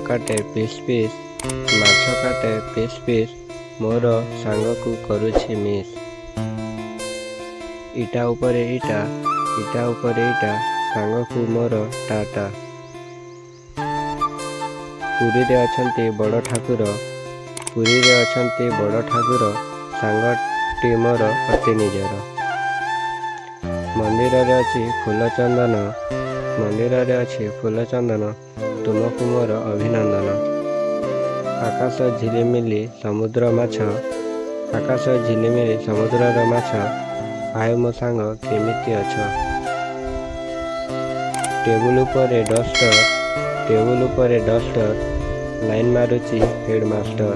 କାଟେ piece piece ମାଛ କାଟେ ପିସ୍ ପିସ୍ ମୋର ସାଙ୍ଗକୁ କରୁଛି ମିସ୍। ଇଟା ଉପରେ ଇଟା ଇଟା ଉପରେ ଇଟା ସାଙ୍ଗକୁ ମୋର ଟାଟା। ପୁରୀରେ ଅଛନ୍ତି ବଡ଼ ଠାକୁର ପୁରୀରେ ଅଛନ୍ତି ବଡ଼ ଠାକୁର ସାଙ୍ଗଟି ମୋର ଅତି ନିଜର। ମନ୍ଦିରରେ ଅଛି ଫୁଲଚନ୍ଦନ ମନ୍ଦିରରେ ଅଛି ଫୁଲଚନ୍ଦନ ତୁମକୁ ମୋର ଅଭିନନ୍ଦନ। ଆକାଶ ଝିଲିମିଲି ସମୁଦ୍ର ମାଛ ଆକାଶ ଝିଲିମିଲି ସମୁଦ୍ରର ମାଛ ହାୟ ମୋ ସାଙ୍ଗ କେମିତି ଅଛ। ଟେବୁଲ ଉପରେ ଡଷ୍ଟର ଲାଇନ୍ ମାରୁଛି ହେଡ଼ମାଷ୍ଟର।